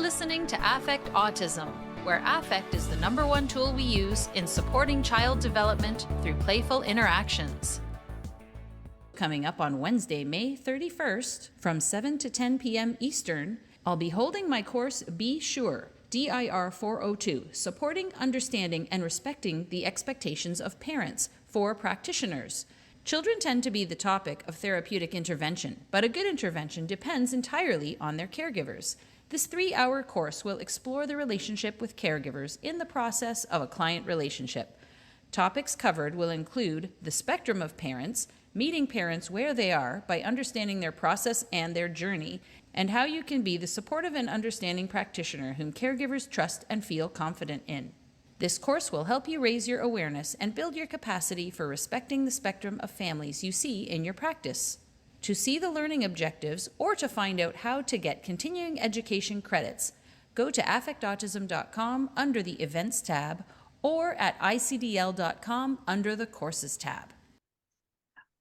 listening to Affect Autism, where affect is the #1 tool we use in supporting child development through playful interactions. Coming up on Wednesday, May 31st, from 7 to 10 p.m. Eastern, I'll be holding my course Be Sure, DIR 402, Supporting, Understanding, and Respecting the Expectations of Parents for Practitioners. Children tend to be the topic of therapeutic intervention, but a good intervention depends entirely on their caregivers. This 3-hour course will explore the relationship with caregivers in the process of a client relationship. Topics covered will include the spectrum of parents, meeting parents where they are by understanding their process and their journey, and how you can be the supportive and understanding practitioner whom caregivers trust and feel confident in. This course will help you raise your awareness and build your capacity for respecting the spectrum of families you see in your practice. To see the learning objectives or to find out how to get continuing education credits, go to affectautism.com under the Events tab or at icdl.com under the Courses tab.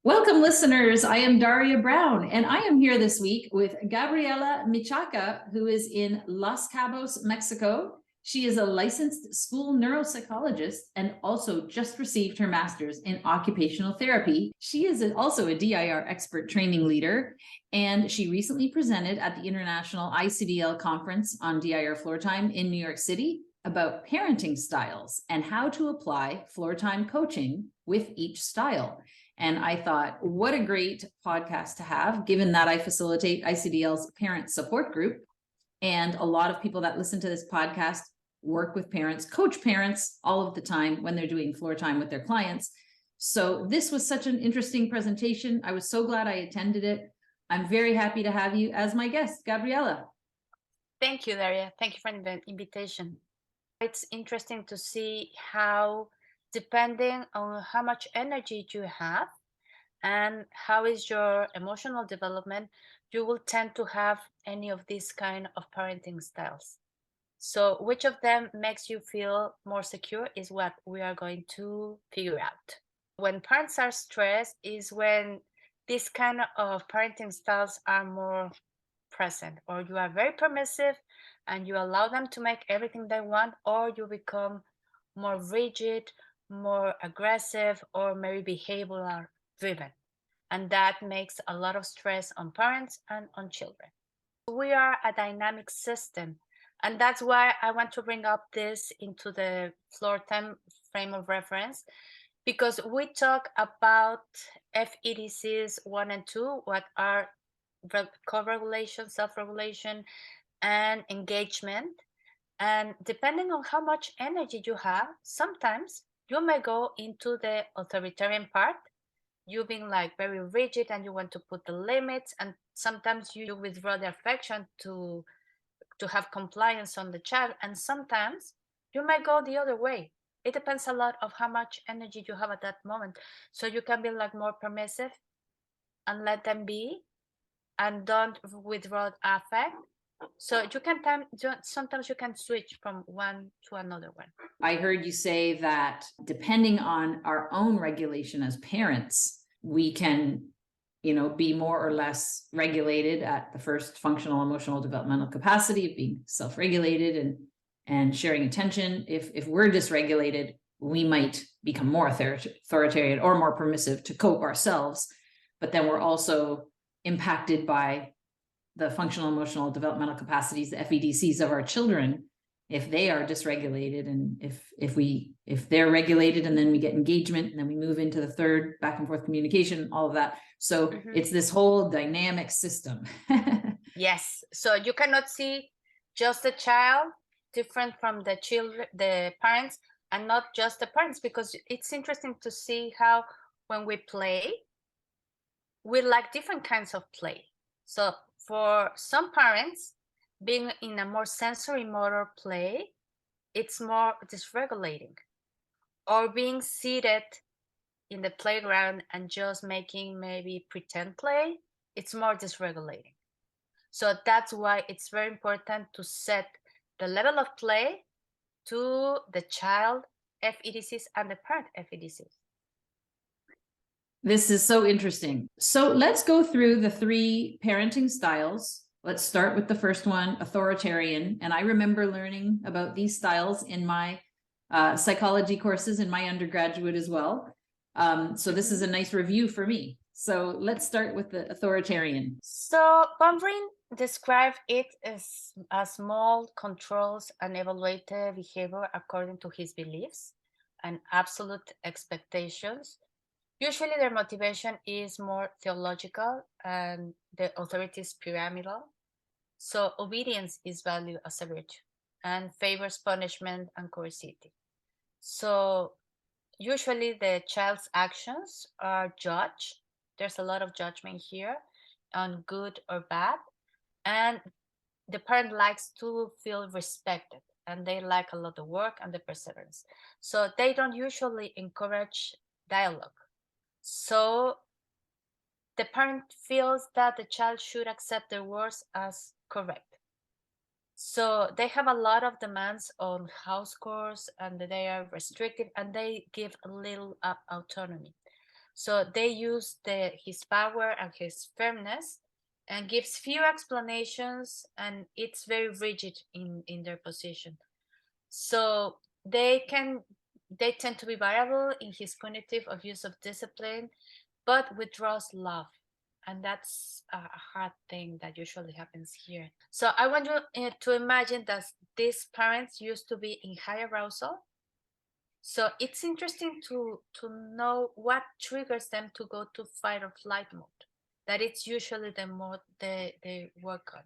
Welcome, listeners. I am Daria Brown, and I am here this week with Gabriela Michaca, who is in Los Cabos, Mexico. She is a licensed school neuropsychologist and also just received her master's in occupational therapy. She is also a DIR expert training leader, and she recently presented at the International ICDL Conference on DIR Floortime in New York City about parenting styles and how to apply Floortime coaching with each style. And I thought, what a great podcast to have, given that I facilitate ICDL's parent support group. And a lot of people that listen to this podcast work with parents, coach parents all of the time when they're doing floor time with their clients. So this was such an interesting presentation. I was so glad I attended it. I'm very happy to have you as my guest, Gabriela. Thank you, Daria. Thank you for the invitation. It's interesting to see how, depending on how much energy you have and how is your emotional development, you will tend to have any of these kind of parenting styles. So which of them makes you feel more secure is what we are going to figure out. When parents are stressed is when these kind of parenting styles are more present, or you are very permissive and you allow them to make everything they want, or you become more rigid, more aggressive, or maybe behavioral driven. And that makes a lot of stress on parents and on children. We are a dynamic system. And that's why I want to bring up this into the Floortime frame of reference, because we talk about FEDCs 1 and 2, what are co-regulation, self-regulation, and engagement. And depending on how much energy you have, sometimes you may go into the authoritarian part, you being like very rigid and you want to put the limits, and sometimes you withdraw the affection to have compliance on the child, and sometimes you might go the other way. It depends a lot of how much energy you have at that moment. So you can be like more permissive and let them be and don't withdraw affect. So you can sometimes you can switch from one to another one. I heard you say that depending on our own regulation as parents, we can be more or less regulated at the first functional, emotional, developmental capacity of being self-regulated and sharing attention. If we're dysregulated, we might become more authoritarian or more permissive to cope ourselves. But then we're also impacted by the functional, emotional, developmental capacities, the FEDCs of our children, if they are dysregulated, and if they're regulated, and then we get engagement, and then we move into the third back and forth communication, all of that. So it's this whole dynamic system. Yes. So you cannot see just the child different from the children, the parents, and not just the parents, because it's interesting to see how when we play, we like different kinds of play. So for some parents, being in a more sensory motor play, it's more dysregulating. Or being seated in the playground and just making maybe pretend play, it's more dysregulating. So that's why it's very important to set the level of play to the child FEDCs and the parent FEDCs. This is so interesting. So let's go through the 3 parenting styles Let's start with the first one, authoritarian. And I remember learning about these styles in my psychology courses in my undergraduate as well. So this is a nice review for me. So let's start with the authoritarian. So Bumbreen described it as small controls and evaluated behavior according to his beliefs and absolute expectations. Usually their motivation is more theological and the authority is pyramidal. So obedience is valued as a virtue and favors punishment and coercive. So usually the child's actions are judged. There's a lot of judgment here on good or bad. And the parent likes to feel respected and they like a lot of work and the perseverance. So they don't usually encourage dialogue. So the parent feels that the child should accept their words as correct. So they have a lot of demands on house chores and they are restrictive and they give a little autonomy. So they use his power and his firmness and gives few explanations and it's very rigid in their position. So they tend to be variable in his cognitive of use of discipline, but withdraws love. And that's a hard thing that usually happens here. So I want you to imagine that these parents used to be in high arousal. So it's interesting to know what triggers them to go to fight or flight mode. That it's usually the mode they work on.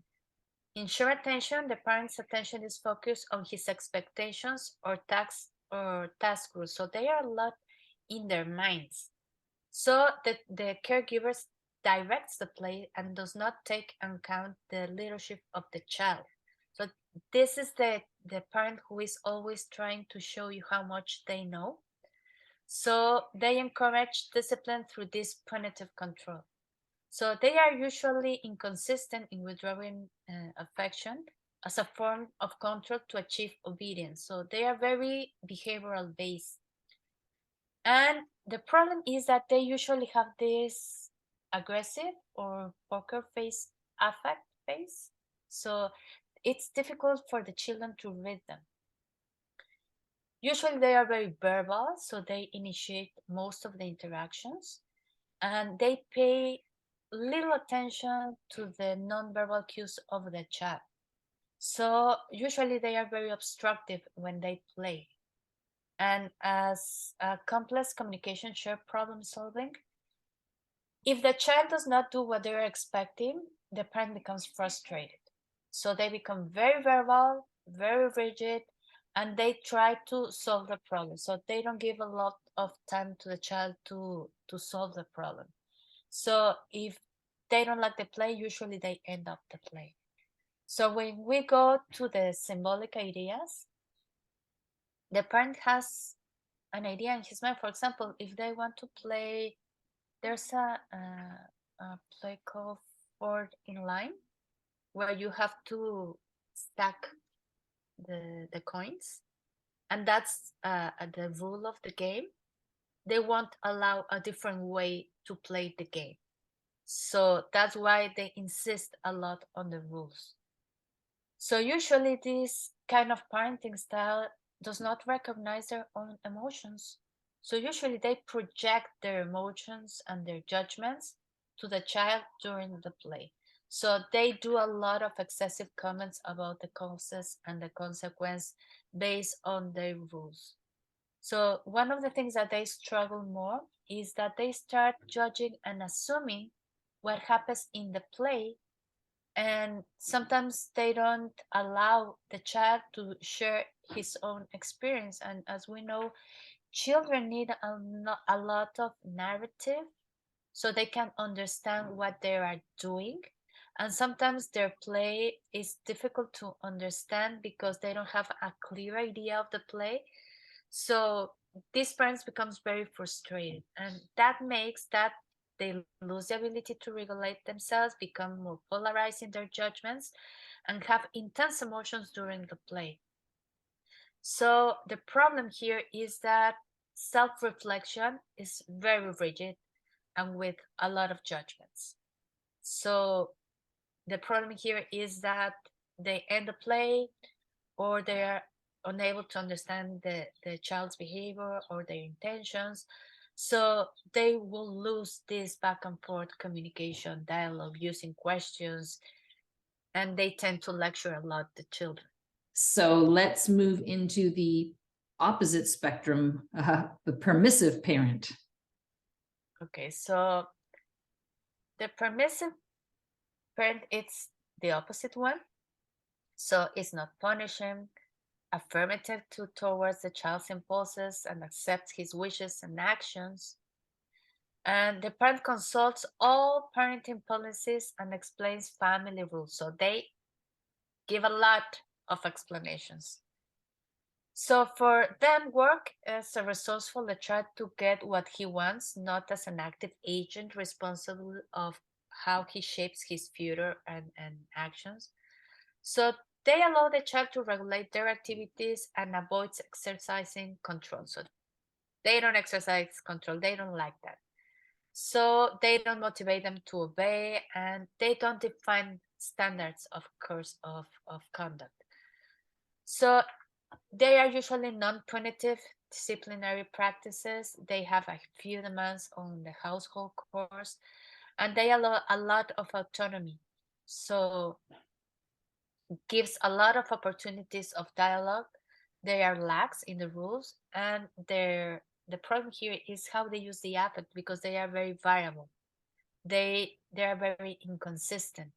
In short attention, the parent's attention is focused on his expectations or task rules. So they are a lot in their minds. So the caregivers directs the play and does not take account the leadership of the child. So this is the parent who is always trying to show you how much they know. So they encourage discipline through this punitive control. So they are usually inconsistent in withdrawing affection as a form of control to achieve obedience. So they are very behavioral based. And the problem is that they usually have this aggressive or poker face affect face. So it's difficult for the children to read them. Usually they are very verbal, so they initiate most of the interactions and they pay little attention to the nonverbal cues of the child. So usually they are very obstructive when they play. And as a complex communication, shared problem solving, if the child does not do what they're expecting, the parent becomes frustrated. So they become very verbal, very rigid, and they try to solve the problem. So they don't give a lot of time to the child to solve the problem. So if they don't like the play, usually they end up the play. So when we go to the symbolic ideas, the parent has an idea in his mind. For example, if they want to play, there's a play called Fourth in Line, where you have to stack the coins, and that's the rule of the game. They won't allow a different way to play the game. So that's why they insist a lot on the rules. So usually this kind of parenting style does not recognize their own emotions. So usually they project their emotions and their judgments to the child during the play. So they do a lot of excessive comments about the causes and the consequence based on their rules. So one of the things that they struggle more is that they start judging and assuming what happens in the play, and sometimes they don't allow the child to share his own experience. And as we know, children need a lot of narrative so they can understand what they are doing, and sometimes their play is difficult to understand because they don't have a clear idea of the play. So these parents becomes very frustrated, and that makes that they lose the ability to regulate themselves, become more polarized in their judgments, and have intense emotions during the play. So the problem here is that self-reflection is very rigid and with a lot of judgments. So the problem here is that they end the play, or they are unable to understand the child's behavior or their intentions. So they will lose this back and forth communication dialogue using questions, and they tend to lecture a lot the children. So let's move into the opposite spectrum, the permissive parent. Okay, so the permissive parent, it's the opposite one. So it's not punishing, affirmative towards the child's impulses and accepts his wishes and actions. And the parent consults all parenting policies and explains family rules. So they give a lot of explanations. So for them, work as a resourceful to try to get what he wants, not as an active agent responsible of how he shapes his future and actions. So they allow the child to regulate their activities and avoids exercising control. So they don't exercise control. They don't like that. So they don't motivate them to obey, and they don't define standards of course of conduct. So they are usually non-punitive disciplinary practices. They have a few demands on the household course, and they allow a lot of autonomy. So gives a lot of opportunities of dialogue. They are lax in the rules, and the problem here is how they use the affect, because they are very variable. They are very inconsistent.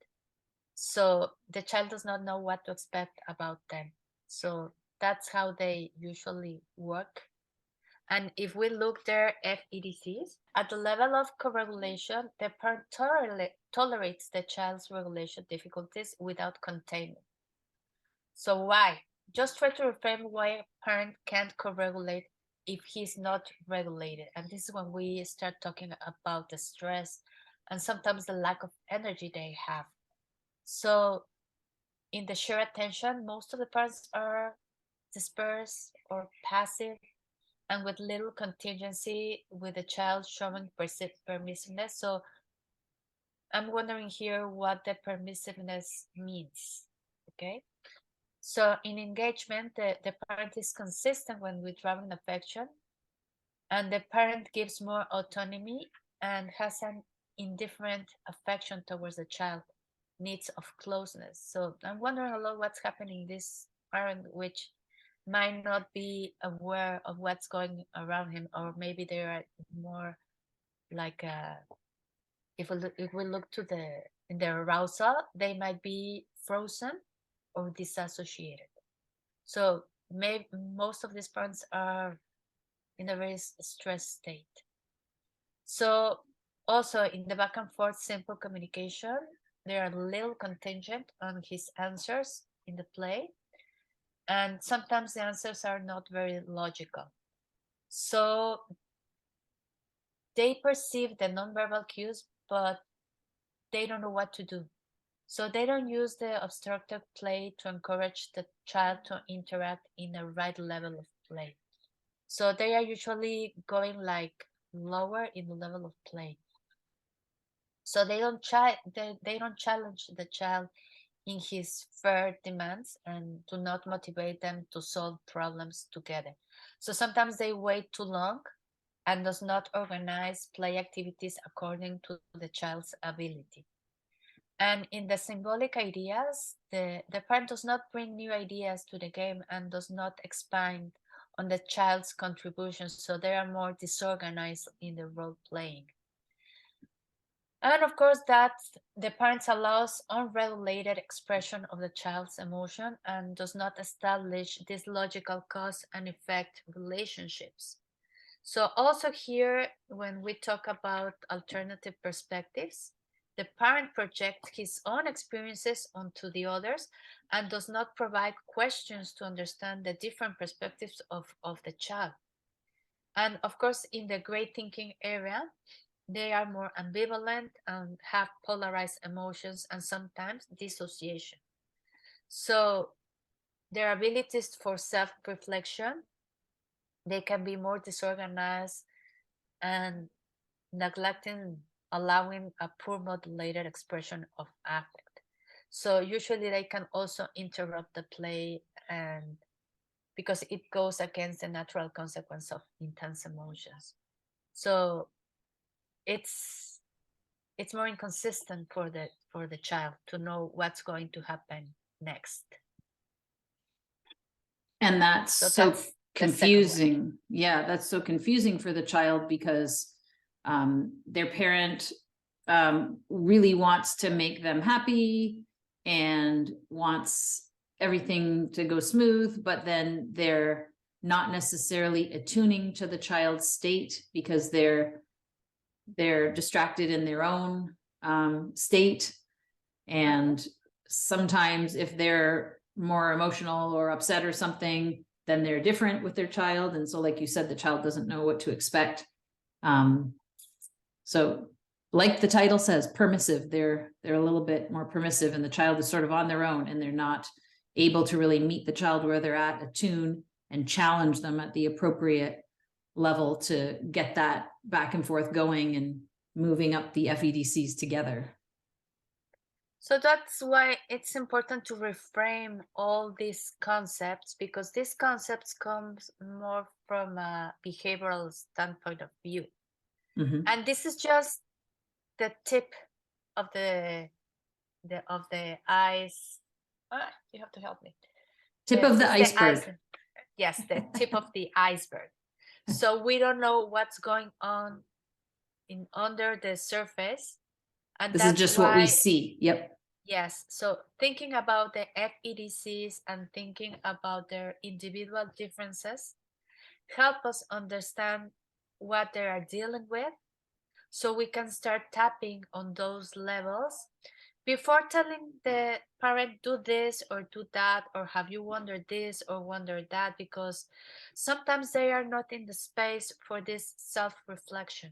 So the child does not know what to expect about them. So that's how they usually work. And if we look their FEDCs, at the level of co-regulation, the parent tolerates the child's regulation difficulties without containment. So why? Just try to reframe why a parent can't co-regulate if he's not regulated. And this is when we start talking about the stress and sometimes the lack of energy they have. So in the shared attention, most of the parents are dispersed or passive and with little contingency, with the child showing permissiveness. So I'm wondering here what the permissiveness means. Okay. So in engagement, the parent is consistent when withdrawing affection, and the parent gives more autonomy and has an indifferent affection towards the child, needs of closeness. So I'm wondering a lot what's happening in this parent, which might not be aware of what's going around him, or maybe they are more like if we look to in their arousal, they might be frozen or disassociated. So maybe most of these parents are in a very stressed state. So also in the back and forth simple communication, there are little contingent on his answers in the play, and sometimes the answers are not very logical. So they perceive the nonverbal cues, but they don't know what to do. So they don't use the obstructive play to encourage the child to interact in a right level of play. So they are usually going like lower in the level of play. So they don't challenge the child in his fair demands and do not motivate them to solve problems together. So sometimes they wait too long and does not organize play activities according to the child's ability. And in the symbolic ideas, the parent does not bring new ideas to the game and does not expand on the child's contributions, so they are more disorganized in the role playing. And of course, that the parent allows unregulated expression of the child's emotion and does not establish these logical cause and effect relationships. So also here, when we talk about alternative perspectives, the parent projects his own experiences onto the others and does not provide questions to understand the different perspectives of the child. And of course, in the great thinking area, they are more ambivalent and have polarized emotions and sometimes dissociation. So their abilities for self-reflection, they can be more disorganized and neglecting allowing a poor modulated expression of affect. So usually they can also interrupt the play, and because it goes against the natural consequence of intense emotions. So it's it's more inconsistent for the child to know what's going to happen next. And that's So so that's the second way. confusing. Yeah, that's so confusing for the child because their parent really wants to make them happy and wants everything to go smooth, but then they're not necessarily attuning to the child's state because they're distracted in their own state. And sometimes if they're more emotional or upset or something, then they're different with their child. And so, like you said, the child doesn't know what to expect. So like the title says, permissive, they're a little bit more permissive, and the child is sort of on their own, and they're not able to really meet the child where they're at, attune and challenge them at the appropriate level to get that back and forth going and moving up the FEDCs together. So that's why it's important to reframe all these concepts, because these concepts comes more from a behavioral standpoint of view. Mm-hmm. And this is just the tip of the ice. You have to help me. Tip of the This is the iceberg. yes, the tip of the iceberg. So we don't know what's going on in under the surface, and This is that's just what we why. see. Yep. Yes, so thinking about the FEDCs and thinking about their individual differences help us understand what they are dealing with, so we can start tapping on those levels before telling the parent do this or do that, or have you wondered this or wondered that, because sometimes they are not in the space for this self-reflection.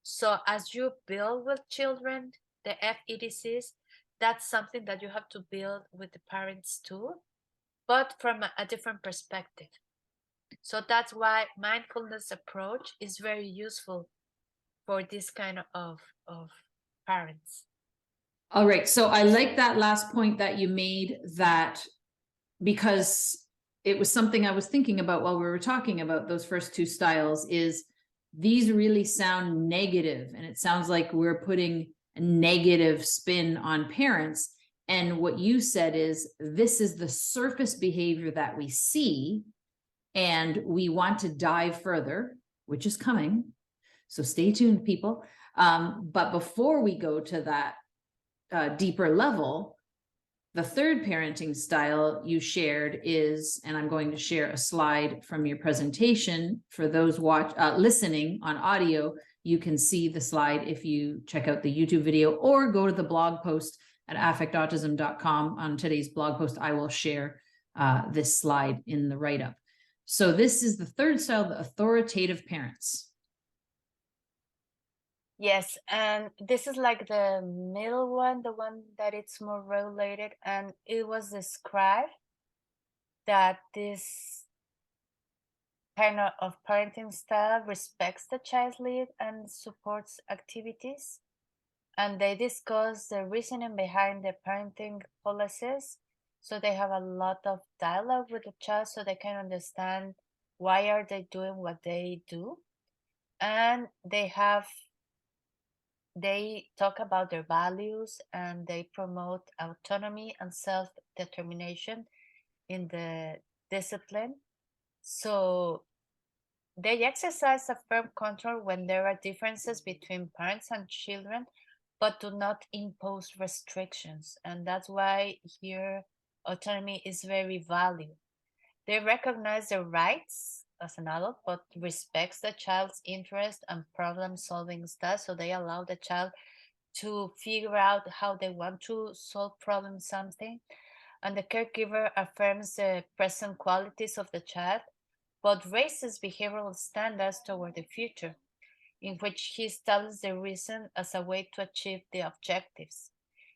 So as you build with children the FEDCs, that's something that you have to build with the parents too, but from a different perspective. So that's why mindfulness approach is very useful for this kind of parents. All right. So I like that last point that you made, that because it was something I was thinking about while we were talking about those first two styles, is these really sound negative, and it sounds like we're putting a negative spin on parents. And what you said is, this is the surface behavior that we see, and we want to dive further, which is coming. So stay tuned, people. But before we go to that deeper level, the third parenting style you shared is, and I'm going to share a slide from your presentation for those listening on audio. You can see the slide if you check out the YouTube video or go to the blog post at affectautism.com. On today's blog post, I will share this slide in the write-up. So this is the third style, the authoritative parents. Yes, and this is like the middle one, the one that it's more regulated, and it was described that this kind of parenting style respects the child's lead and supports activities. And they discuss the reasoning behind the parenting policies. So they have a lot of dialogue with the child so they can understand why are they doing what they do. And they talk about their values, and they promote autonomy and self-determination in the discipline. So they exercise a firm control when there are differences between parents and children, but do not impose restrictions. And that's why here autonomy is very valued. They recognize their rights as an adult, but respects the child's interest and problem-solving style. So they allow the child to figure out how they want to solve problems, something. And the caregiver affirms the present qualities of the child, but raises behavioral standards toward the future, in which he studies the reason as a way to achieve the objectives.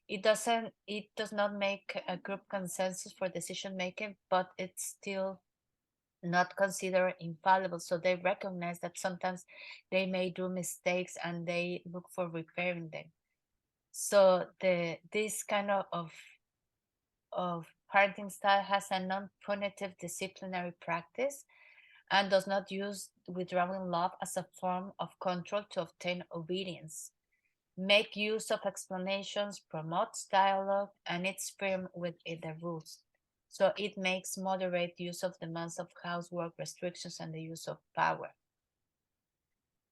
It does not make a group consensus for decision making, but it's still not considered infallible. So they recognize that sometimes they may do mistakes and they look for repairing them. So this kind of of parenting style has a non-punitive disciplinary practice and does not use withdrawing love as a form of control to obtain obedience. Make use of explanations, promotes dialogue, and it's firm with the rules. So it makes moderate use of demands of housework restrictions and the use of power.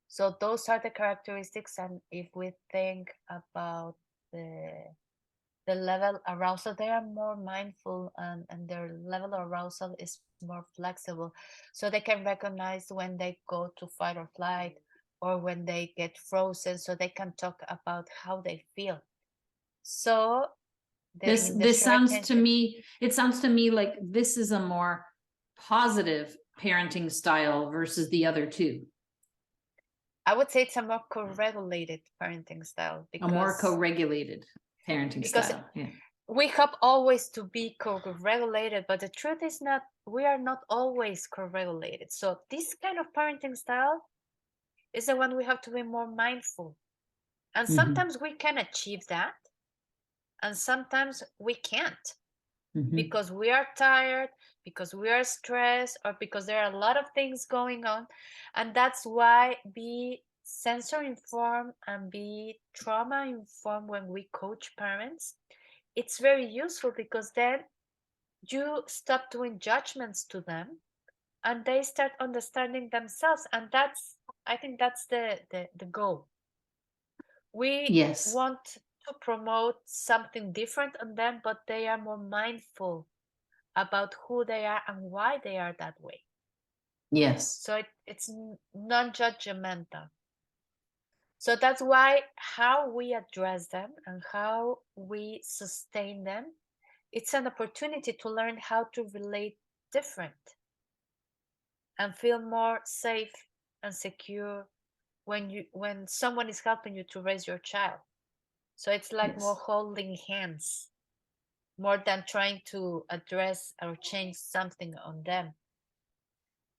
So those are the characteristics. And if we think about the level arousal, they are more mindful, and their level of arousal is more flexible. So they can recognize when they go to fight or flight or when they get frozen, so they can talk about how they feel. So This sounds to me, it sounds to me like this is a more positive parenting style versus the other two. I would say it's a more co-regulated parenting style, A more co-regulated parenting style. Yeah. We hope always to be co-regulated, but the truth is not, we are not always co-regulated. So this kind of parenting style is the one we have to be more mindful. And sometimes we can achieve that, and sometimes we can't, because we are tired, because we are stressed, or because there are a lot of things going on. And that's why be sensor informed and be trauma informed when we coach parents. It's very useful, because then you stop doing judgments to them and they start understanding themselves. And that's, I think that's the goal. We want to promote something different on them, but they are more mindful about who they are and why they are that way. Yes. So it's non-judgmental. So that's why how we address them and how we sustain them, it's an opportunity to learn how to relate different and feel more safe and secure when someone is helping you to raise your child. So it's like more holding hands, more than trying to address or change something on them.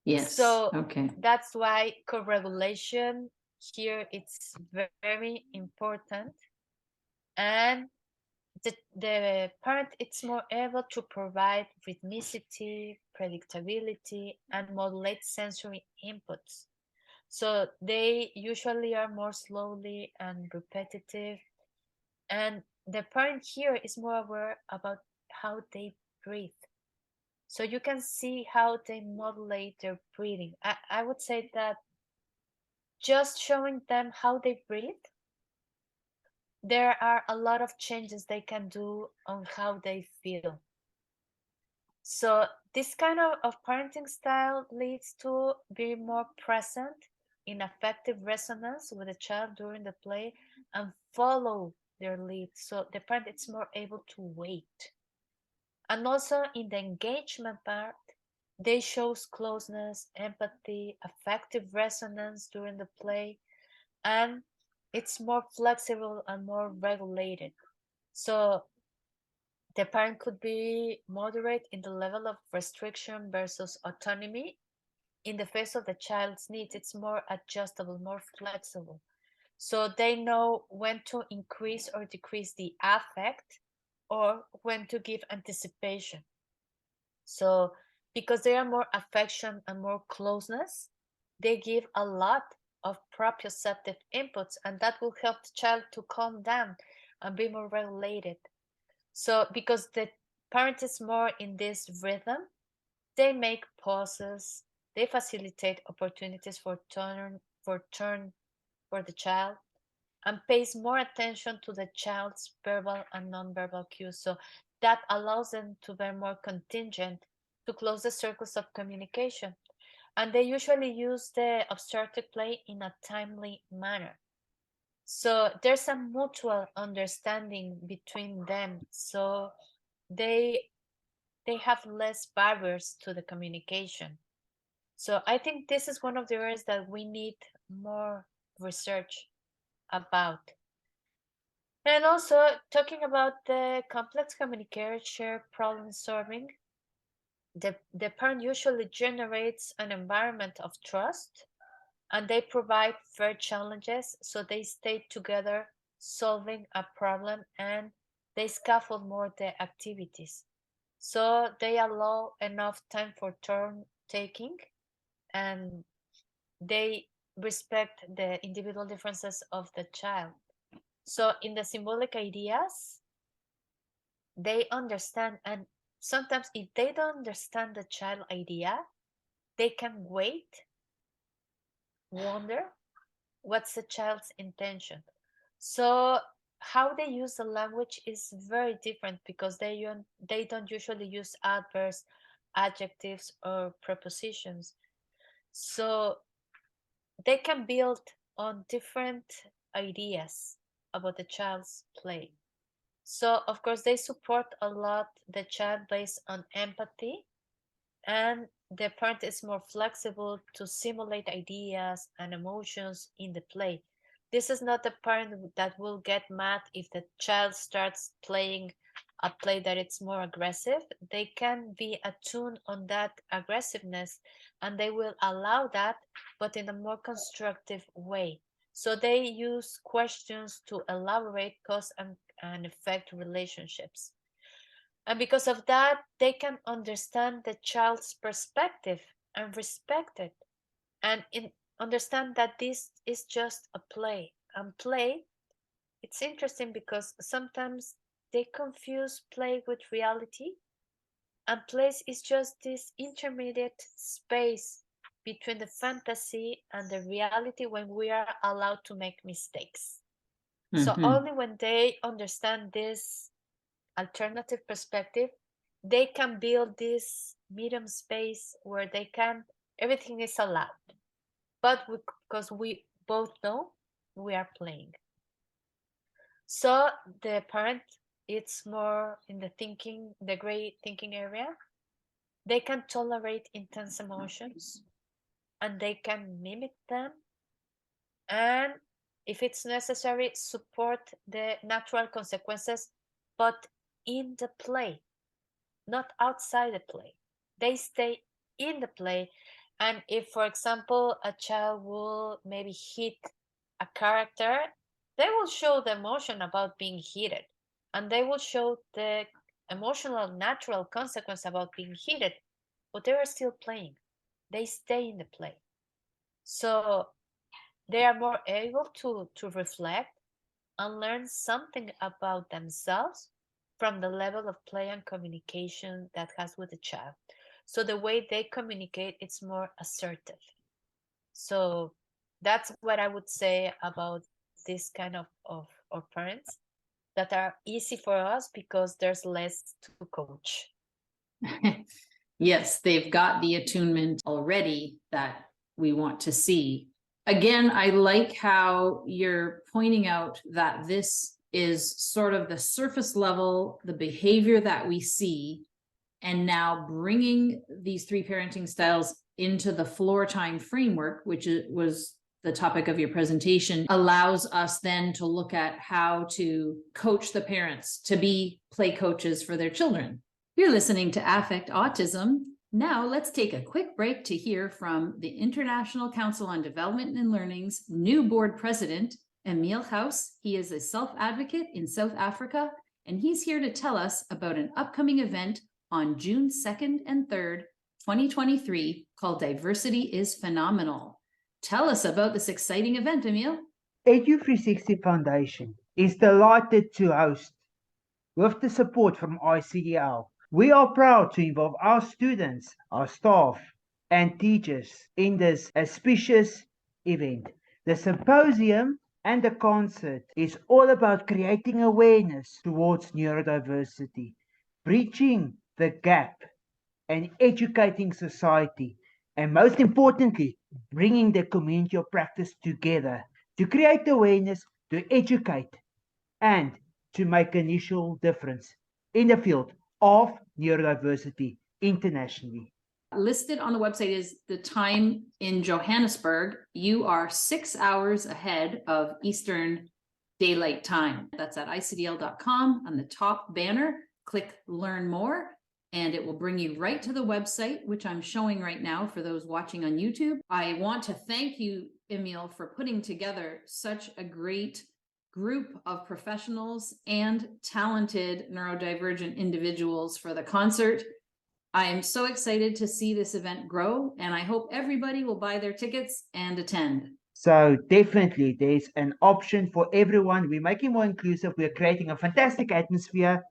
Yes. So okay. That's why co-regulation here it's very important, and the parent it's more able to provide rhythmicity, predictability, and modulate sensory inputs. So they usually are more slowly and repetitive, and the parent here is more aware about how they breathe. So you can see how they modulate their breathing. I would say that just showing them how they breathe, there are a lot of changes they can do on how they feel. So this kind of parenting style leads to be more present in affective resonance with the child during the play and follow their lead. So the parent is more able to wait. And also in the engagement part, they shows closeness, empathy, affective resonance during the play, and it's more flexible and more regulated. So the parent could be moderate in the level of restriction versus autonomy. In the face of the child's needs, it's more adjustable, more flexible. So they know when to increase or decrease the affect or when to give anticipation. So because they are more affection and more closeness, they give a lot of proprioceptive inputs, and that will help the child to calm down and be more regulated. So because the parent is more in this rhythm, they make pauses, they facilitate opportunities for turn for the child, and pays more attention to the child's verbal and nonverbal cues. So that allows them to be more contingent, to close the circles of communication. And they usually use the obstructive play in a timely manner. So there's a mutual understanding between them. So they have less barriers to the communication. So I think this is one of the areas that we need more research about. And also talking about the complex communication, problem solving, the parent usually generates an environment of trust, and they provide fair challenges, so they stay together solving a problem, and they scaffold more the activities. So they allow enough time for turn taking, and they respect the individual differences of the child. So in the symbolic ideas, they understand, and sometimes if they don't understand the child idea, they can wait, wonder what's the child's intention. So how they use the language is very different because they don't usually use adverbs, adjectives, or prepositions. So they can build on different ideas about the child's play. So of course they support a lot the child based on empathy, and the parent is more flexible to simulate ideas and emotions in the play. This is not the parent that will get mad if the child starts playing a play that it's more aggressive. They can be attuned on that aggressiveness, and they will allow that, but in a more constructive way. So they use questions to elaborate cause and effect relationships. And because of that, they can understand the child's perspective and respect it, and understand that this is just a play. And play, it's interesting because sometimes they confuse play with reality, and play is just this intermediate space between the fantasy and the reality when we are allowed to make mistakes. So Mm-hmm. only when they understand this alternative perspective, they can build this medium space where they can, everything is allowed, but because we both know we are playing. So the parent, it's more in the thinking, the gray thinking area. They can tolerate intense emotions, and they can mimic them, and if it's necessary, support the natural consequences, but in the play, not outside the play. They stay in the play. And if, for example, a child will maybe hit a character, they will show the emotion about being hit, and they will show the emotional, natural consequence about being hit, but they are still playing. They stay in the play. So they are more able to reflect and learn something about themselves from the level of play and communication that has with the child. So the way they communicate, it's more assertive. So that's what I would say about this kind of parents that are easy for us because there's less to coach. Yes, they've got the attunement already that we want to see. Again, I like how you're pointing out that this is sort of the surface level, the behavior that we see, and now bringing these three parenting styles into the Floortime framework, which was the topic of your presentation, allows us then to look at how to coach the parents to be play coaches for their children. You're listening to Affect Autism. Now let's take a quick break to hear from the International Council on Development and Learning's new board president, Emil House. He is a self-advocate in South Africa, and he's here to tell us about an upcoming event on June 2nd and 3rd, 2023, called Diversity is Phenomenal. Tell us about this exciting event, Emil. Edu360 Foundation is delighted to host, with the support from ICDL. We are proud to involve our students, our staff, and teachers in this auspicious event. The symposium and the concert is all about creating awareness towards neurodiversity, bridging the gap, and educating society, and most importantly, bringing the community of practice together to create awareness, to educate, and to make an initial difference in the field of neurodiversity internationally. Listed on the website is the time in Johannesburg. You are 6 hours ahead of Eastern Daylight Time. That's at icdl.com. On the top banner, click Learn More, and it will bring you right to the website, which I'm showing right now for those watching on YouTube. I want to thank you, Emil, for putting together such a great group of professionals and talented neurodivergent individuals for the concert. I am so excited to see this event grow, and I hope everybody will buy their tickets and attend. So definitely there's an option for everyone. We're making more inclusive. We're creating a fantastic atmosphere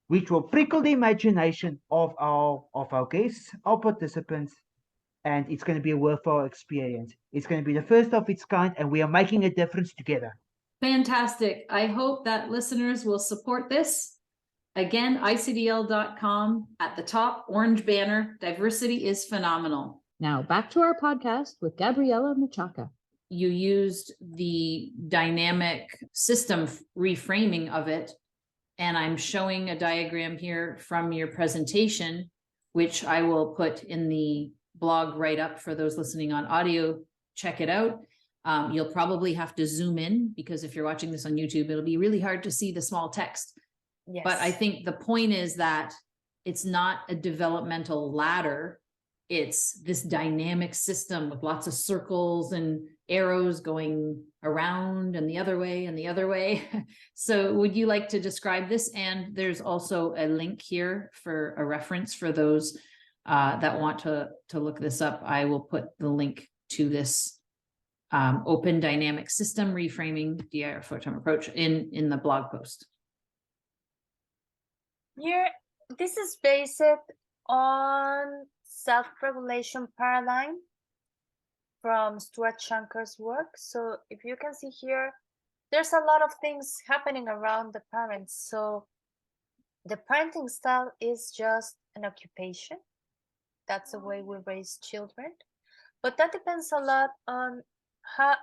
which will prickle the imagination of our guests, our participants, and it's going to be a worthwhile experience. It's going to be the first of its kind, and we are making a difference together. Fantastic. I hope that listeners will support this. Again, icdl.com at the top, orange banner, diversity is phenomenal. Now back to our podcast with Gabriela Machaca. You used the dynamic system reframing of it, and I'm showing a diagram here from your presentation, which I will put in the blog write-up for those listening on audio. Check it out. You'll probably have to zoom in because if you're watching this on YouTube, it'll be really hard to see the small text. Yes. But I think the point is that it's not a developmental ladder. It's this dynamic system with lots of circles and arrows going around and the other way and the other way. So would you like to describe this? And there's also a link here for a reference for those that want to look this up. I will put the link to this open dynamic system reframing DIR Floortime approach in the blog post. Here, this is based on self-regulation paradigm from Stuart Shanker's work. So if you can see here, there's a lot of things happening around the parents. So the parenting style is just an occupation. That's the way we raise children. But that depends a lot on how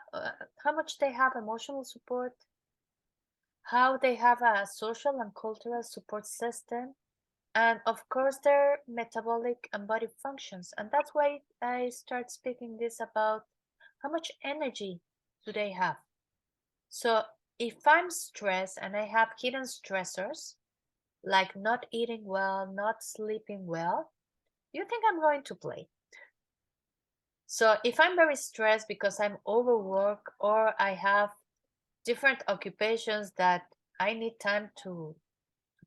much they have emotional support, how they have a social and cultural support system, and of course their metabolic and body functions. And that's why I start speaking this about how much energy do they have. So if I'm stressed and I have hidden stressors like not eating well, not sleeping well, you think I'm going to play. So if I'm very stressed because I'm overworked or I have different occupations that I need time to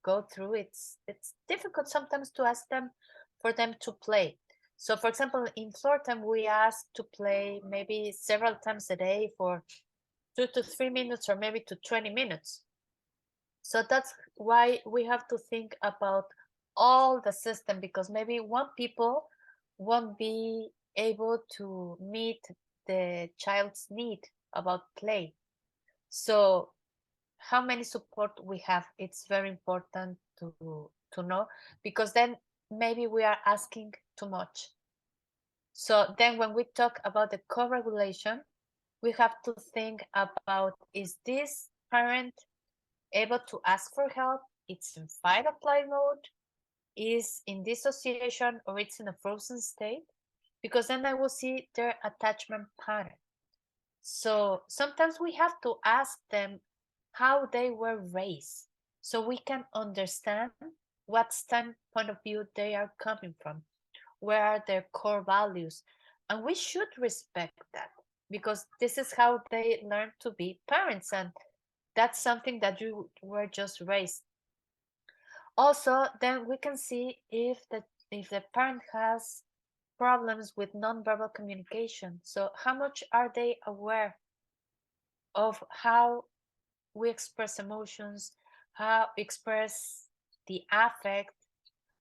go through, it's difficult sometimes to ask them for them to play. So for example, in Floortime, we ask to play maybe several times a day for 2 to 3 minutes or maybe to 20 minutes. So that's why we have to think about all the system, because maybe one people won't be able to meet the child's need about play. So how many support we have, it's very important to know, because then maybe we are asking too much. So then when we talk about the co-regulation, we have to think about, is this parent able to ask for help? It's in fight or flight mode, is in dissociation, or it's in a frozen state, because then I will see their attachment pattern. So sometimes we have to ask them how they were raised, so we can understand what standpoint of view they are coming from, where are their core values, and we should respect that, because this is how they learn to be parents, and that's something that you were just raised. Also, then we can see if the parent has problems with nonverbal communication. So how much are they aware of how we express emotions, how we express the affect?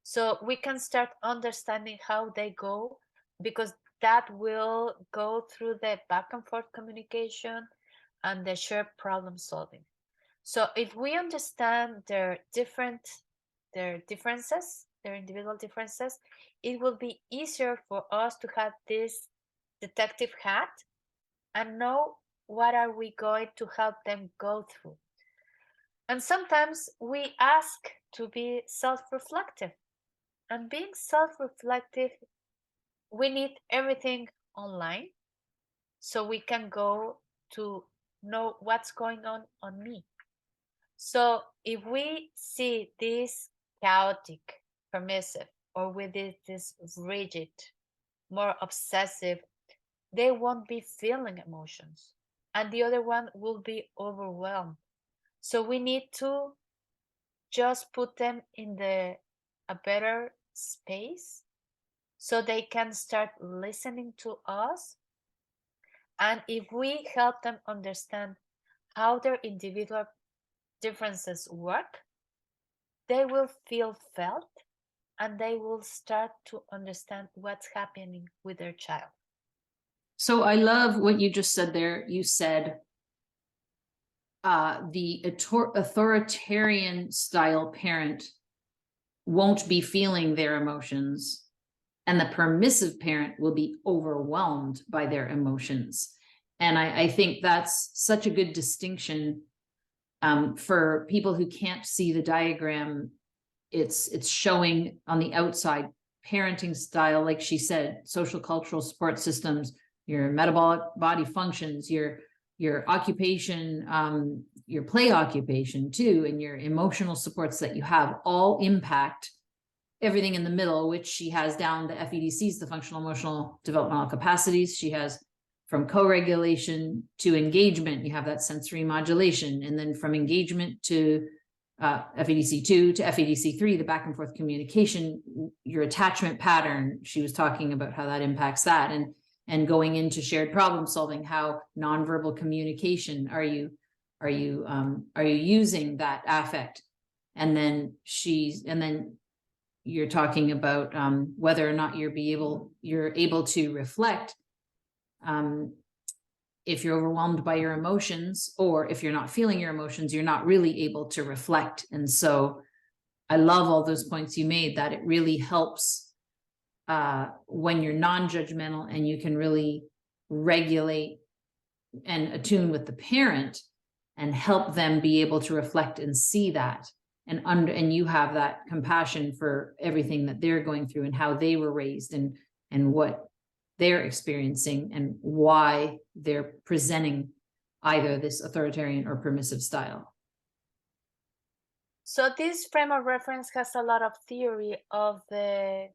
So we can start understanding how they go, because that will go through the back and forth communication and the shared problem solving. So if we understand their differences, their individual differences, it will be easier for us to have this detective hat and know what are we going to help them go through. And sometimes we ask to be self-reflective. And being self-reflective, we need everything online, so we can go to know what's going on me. So if we see this chaotic, permissive, or with this rigid, more obsessive, they won't be feeling emotions. and the other one will be overwhelmed. So we need to just put them in a better space so they can start listening to us. And if we help them understand how their individual differences work, they will feel felt and they will start to understand what's happening with their child. So I love what you just said there. You said the authoritarian style parent won't be feeling their emotions, and the permissive parent will be overwhelmed by their emotions. And I think that's such a good distinction for people who can't see the diagram. It's showing on the outside parenting style, like she said, social cultural support systems, your metabolic body functions, your occupation, your play occupation too, and your emotional supports that you have all impact everything in the middle, which she has down the FEDCs, the functional emotional developmental capacities. She has from co-regulation to engagement, you have that sensory modulation, and then from engagement to FEDC2 to FEDC3, the back and forth communication, your attachment pattern. She was talking about how that impacts that, and going into shared problem solving, how nonverbal communication are you using that affect, and then you're talking about whether or not you're able to reflect if you're overwhelmed by your emotions, or if you're not feeling your emotions, you're not really able to reflect. And so I love all those points you made, that it really helps when you're non-judgmental and you can really regulate and attune with the parent and help them be able to reflect and see that, and you have that compassion for everything that they're going through and how they were raised and what they're experiencing and why they're presenting either this authoritarian or permissive style. So this frame of reference has a lot of theory of the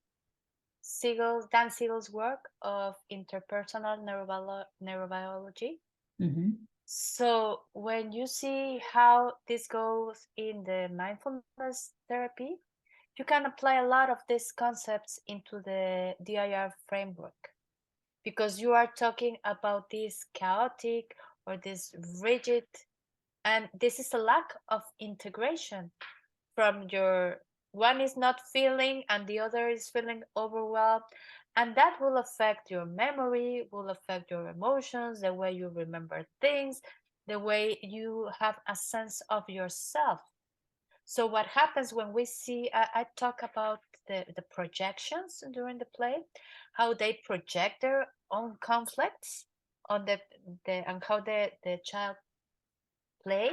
Dan Siegel's work of interpersonal neurobiology. Mm-hmm. So when you see how this goes in the mindfulness therapy, you can apply a lot of these concepts into the DIR framework, because you are talking about this chaotic or this rigid, and this is a lack of integration from your one is not feeling and the other is feeling overwhelmed, and that will affect your memory, will affect your emotions, the way you remember things, the way you have a sense of yourself. So what happens when we see, I talk about the projections during the play, how they project their own conflicts on the and how the child play,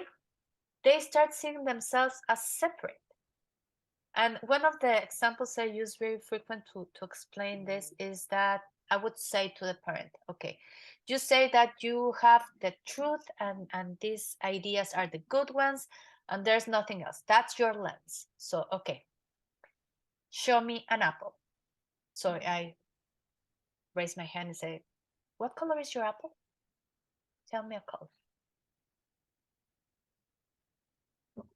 they start seeing themselves as separate. And one of the examples I use very frequent to explain this is that I would say to the parent, okay, you say that you have the truth and these ideas are the good ones and there's nothing else. That's your lens. So, okay, show me an apple. So I raise my hand and say, what color is your apple? Tell me a color.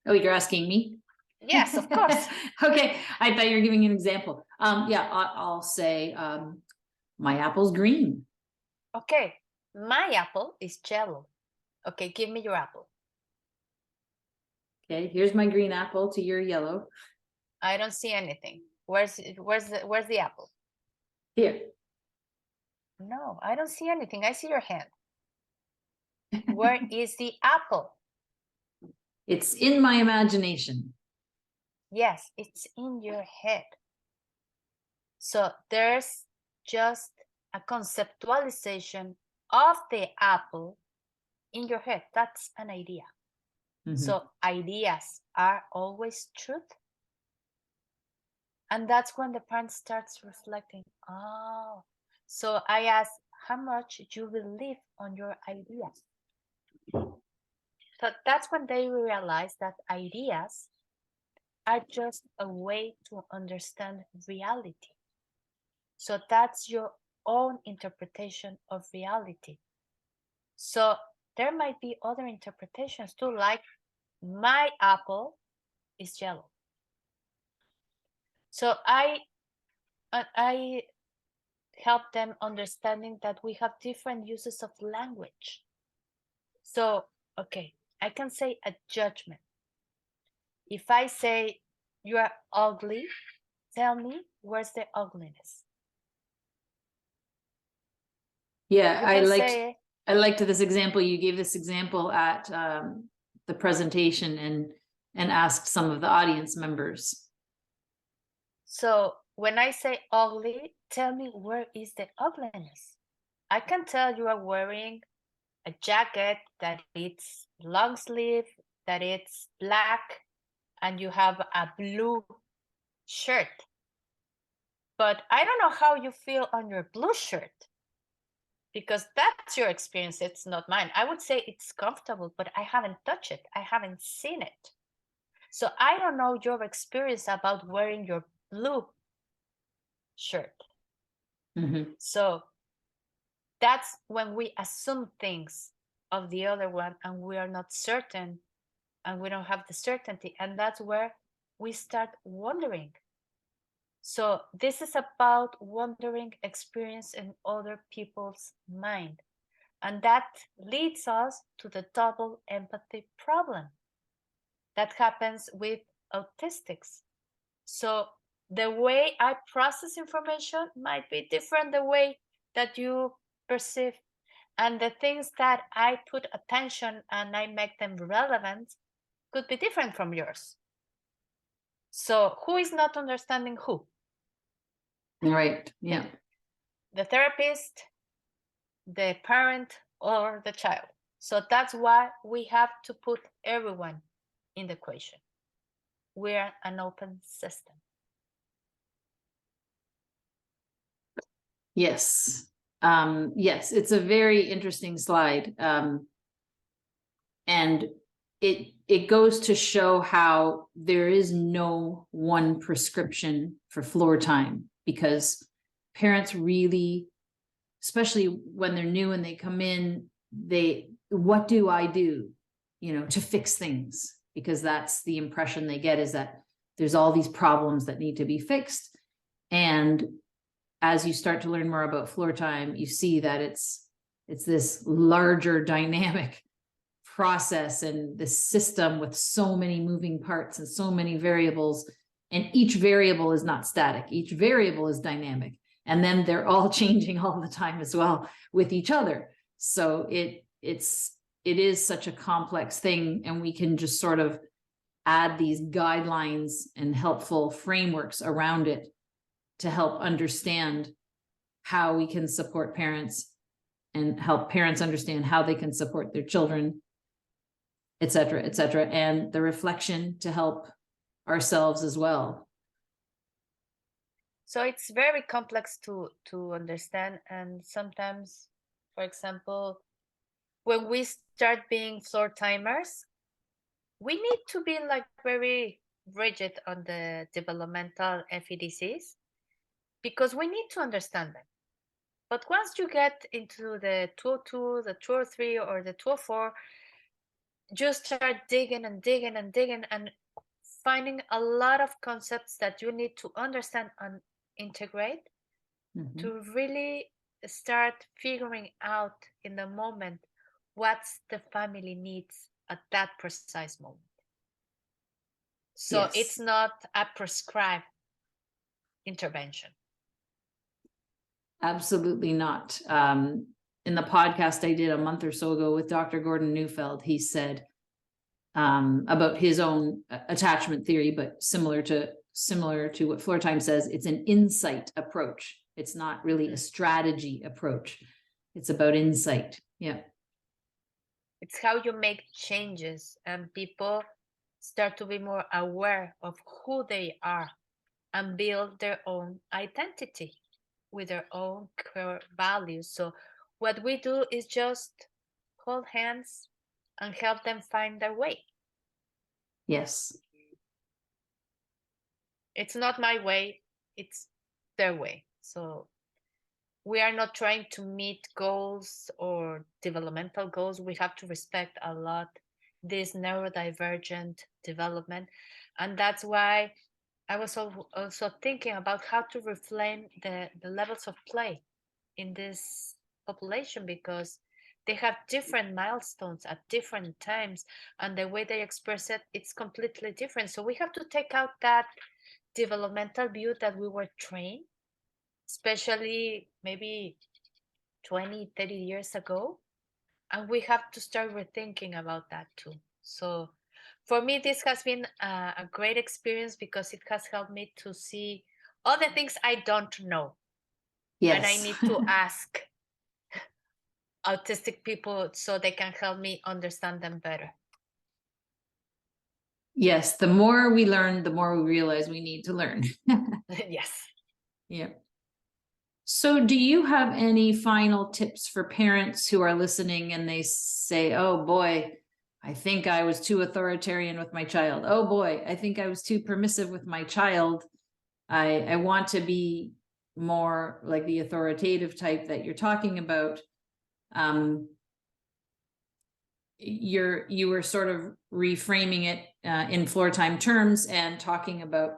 Oh, you're asking me? Yes, of course. Okay, I thought you were giving an example. Yeah, I'll say my apple's green. Okay, my apple is yellow. Okay, give me your apple. Okay, here's my green apple to your yellow. I don't see anything. Where's the apple? Here. No, I don't see anything. I see your hand. Where is the apple? It's in my imagination. Yes, it's in your head. So there's just a conceptualization of the apple in your head. That's an idea. Mm-hmm. So ideas are always truth. And that's when the parent starts reflecting. Oh, so I ask, how much you believe on your ideas? So that's when they realize that ideas are just a way to understand reality. So that's your own interpretation of reality. So there might be other interpretations too, like my apple is yellow. So I help them understanding that we have different uses of language. So, okay, I can say a judgment. If I say you are ugly, tell me where's the ugliness. Yeah, You I can liked say, I liked this example. You gave this example at the presentation and asked some of the audience members. so when I say ugly, tell me where is the ugliness. I can tell you are wearing a jacket that it's long sleeve, that it's black, and you have a blue shirt. But I don't know how you feel on your blue shirt, because that's your experience, it's not mine. I would say it's comfortable, but I haven't touched it. I haven't seen it. So I don't know your experience about wearing your blue shirt. Mm-hmm. So that's when we assume things of the other one and we are not certain and we don't have the certainty. And that's where we start wondering. So this is about wondering experience in other people's mind. And that leads us to the double empathy problem that happens with autistics. So the way I process information might be different the way that you perceive. And the things that I put attention and I make them relevant could be different from yours. So who is not understanding who? Right. Yeah. The therapist, the parent, or the child. So that's why we have to put everyone in the equation. We're an open system. Yes. Yes, it's a very interesting slide. And it goes to show how there is no one prescription for floor time, because parents really, especially when they're new and they come in, what do I do, to fix things? Because that's the impression they get, is that there's all these problems that need to be fixed. And as you start to learn more about floor time, you see that it's this larger dynamic process and this system with so many moving parts and so many variables, and each variable is not static, each variable is dynamic, and then they're all changing all the time as well with each other. So it is such a complex thing, and we can just sort of add these guidelines and helpful frameworks around it to help understand how we can support parents and help parents understand how they can support their children, et cetera, and the reflection to help ourselves as well. So it's very complex to understand. And sometimes, for example, when we start being floor timers, we need to be like very rigid on the developmental FEDCs because we need to understand them. But once you get into the 202, the 203, or the 204, you start digging and digging and digging and finding a lot of concepts that you need to understand and integrate to really start figuring out in the moment what's the family needs at that precise moment. So Yes. It's not a prescribed intervention. Absolutely not. In the podcast I did a month or so ago with Dr. Gordon Neufeld, he said about his own attachment theory, but similar to what Floortime says, it's an insight approach. It's not really a strategy approach. It's about insight. Yeah. It's how you make changes and people start to be more aware of who they are and build their own identity with their own core values. So what we do is just hold hands and help them find their way. Yes. It's not my way, it's their way. So we are not trying to meet goals or developmental goals. We have to respect a lot this neurodivergent development. And that's why I was also thinking about how to reframe the levels of play in this population, because they have different milestones at different times, and the way they express it, it's completely different. So we have to take out that developmental view that we were trained, especially maybe 20, 30 years ago, and we have to start rethinking about that too. So for me, this has been a great experience because it has helped me to see all the things I don't know. Yes. And I need to ask autistic people so they can help me understand them better. Yes, the more we learn, the more we realize we need to learn. Yes. Yeah. So do you have any final tips for parents who are listening and they say, oh boy, I think I was too authoritarian with my child. Oh boy, I think I was too permissive with my child. I want to be more like the authoritative type that you're talking about. You were sort of reframing it in Floortime terms and talking about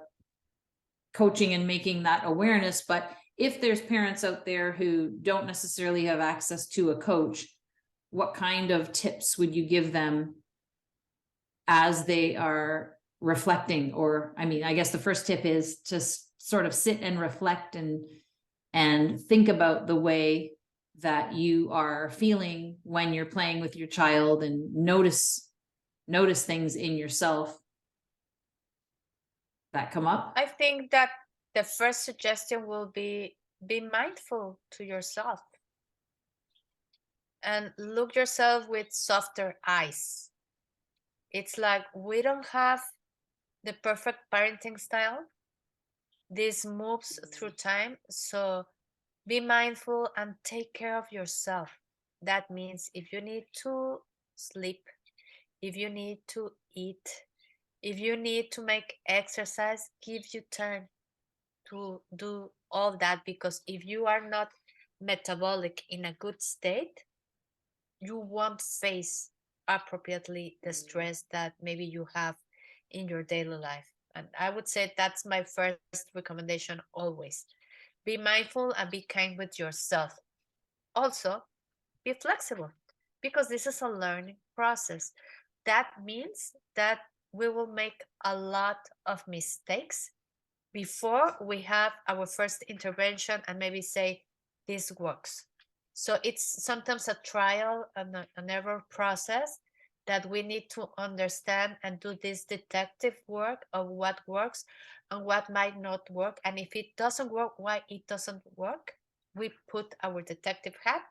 coaching and making that awareness. But if there's parents out there who don't necessarily have access to a coach, what kind of tips would you give them as they are reflecting? Or, I mean, I guess the first tip is to sort of sit and reflect and think about the way that you are feeling when you're playing with your child, and notice things in yourself that come up. I think that the first suggestion will be mindful to yourself and look yourself with softer eyes. It's like we don't have the perfect parenting style. This moves through time. So be mindful and take care of yourself. That means if you need to sleep, if you need to eat, if you need to make exercise, give you time to do all that, because if you are not metabolic in a good state, you won't face appropriately the stress that maybe you have in your daily life. And I would say that's my first recommendation always. Be mindful and be kind with yourself. Also, be flexible, because this is a learning process. That means that we will make a lot of mistakes before we have our first intervention and maybe say, this works. So it's sometimes a trial and an error process that we need to understand and do this detective work of what works and what might not work. And if it doesn't work, why it doesn't work, we put our detective hat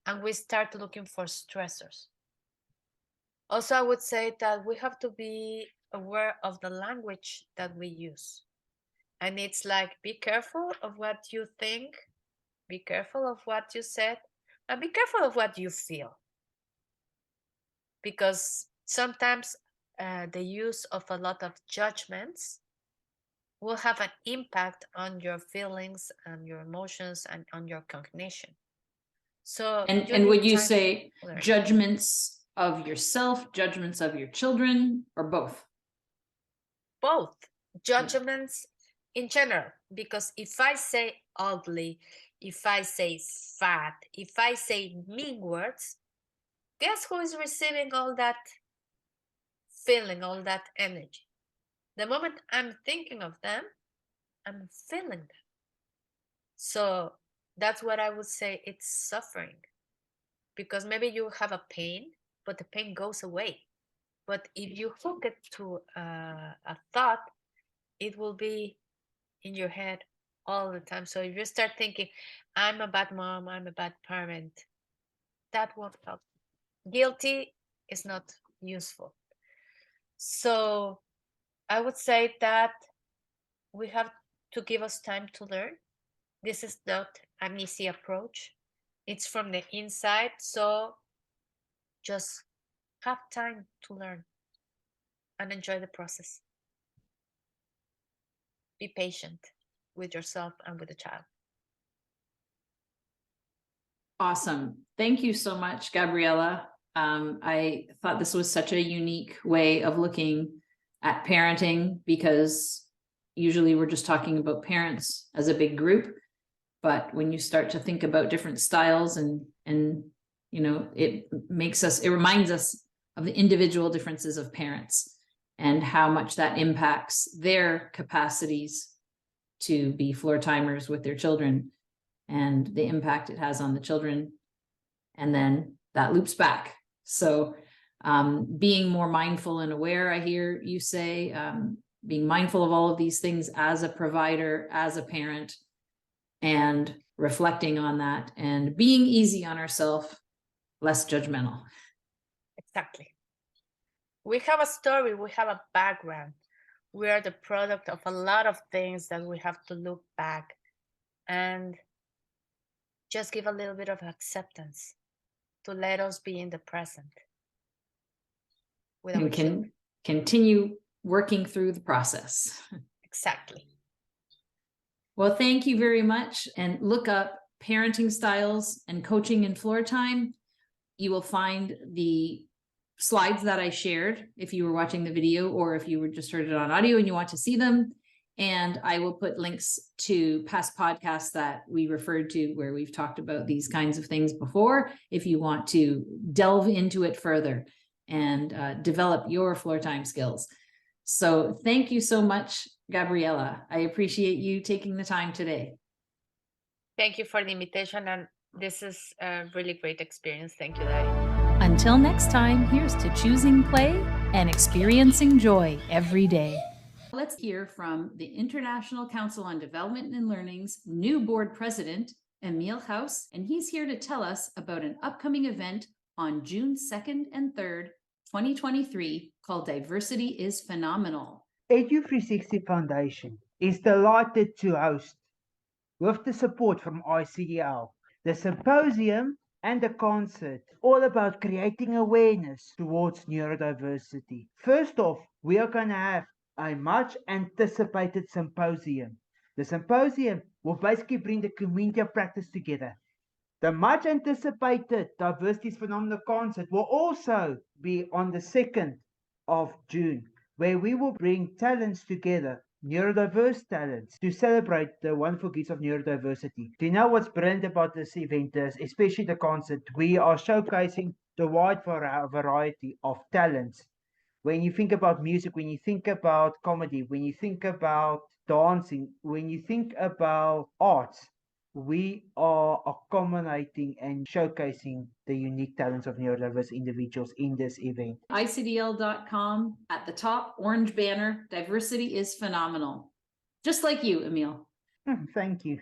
and we start looking for stressors. Also, I would say that we have to be aware of the language that we use. And it's like, be careful of what you think, be careful of what you said, and be careful of what you feel. Because sometimes the use of a lot of judgments will have an impact on your feelings and your emotions and on your cognition. So and would you say judgments of yourself, judgments of your children, or both? Both. Judgments in general, because if I say ugly, if I say fat, if I say mean words, guess who is receiving all that feeling, all that energy? The moment I'm thinking of them, I'm feeling them. So that's what I would say, it's suffering. Because maybe you have a pain, but the pain goes away. But if you hook it to a thought, it will be in your head all the time. So if you start thinking, I'm a bad mom, I'm a bad parent, that won't help. Guilty is not useful. So I would say that we have to give us time to learn. This is not an easy approach. It's from the inside. So just have time to learn and enjoy the process. Be patient with yourself and with the child. Awesome. Thank you so much, Gabriella. I thought this was such a unique way of looking at parenting, because usually we're just talking about parents as a big group. But when you start to think about different styles and it reminds us of the individual differences of parents and how much that impacts their capacities to be floor timers with their children, and the impact it has on the children. And then that loops back. So being more mindful and aware, I hear you say, being mindful of all of these things as a provider, as a parent, and reflecting on that and being easy on ourselves, less judgmental. Exactly. We have a story, we have a background. We are the product of a lot of things that we have to look back and just give a little bit of acceptance to let us be in the present. With and can continue working through the process. Exactly. Well, thank you very much. And look up parenting styles and coaching in Floortime. You will find the slides that I shared if you were watching the video, or if you were just heard it on audio and you want to see them. And I will put links to past podcasts that we referred to where we've talked about these kinds of things before, if you want to delve into it further and develop your Floortime skills. So thank you so much, Gabriella. I appreciate you taking the time today. Thank you for the invitation, and this is a really great experience. Thank you, Daddy. Until next time, here's to choosing play and experiencing joy every day. Let's hear from the International Council on Development and Learning's new board president, Emil Haus, and he's here to tell us about an upcoming event on June 2nd and 3rd, 2023, called Diversity is Phenomenal. Edu360 Foundation is delighted to host, with the support from ICDL, the symposium and the concert, all about creating awareness towards neurodiversity. First off, we are going to have a much anticipated symposium. The symposium will basically bring the community of practice together. The much anticipated Diversity is Phenomenal concert will also be on the 2nd of June, where we will bring talents together, neurodiverse talents, to celebrate the wonderful gifts of neurodiversity. Do you know what's brilliant about this event is, especially the concert, we are showcasing the wide variety of talents. When you think about music, when you think about comedy, when you think about dancing, when you think about arts, we are accommodating and showcasing the unique talents of neurodiverse individuals in this event. ICDL.com, at the top, orange banner, Diversity is Phenomenal. Just like you, Emil. Thank you.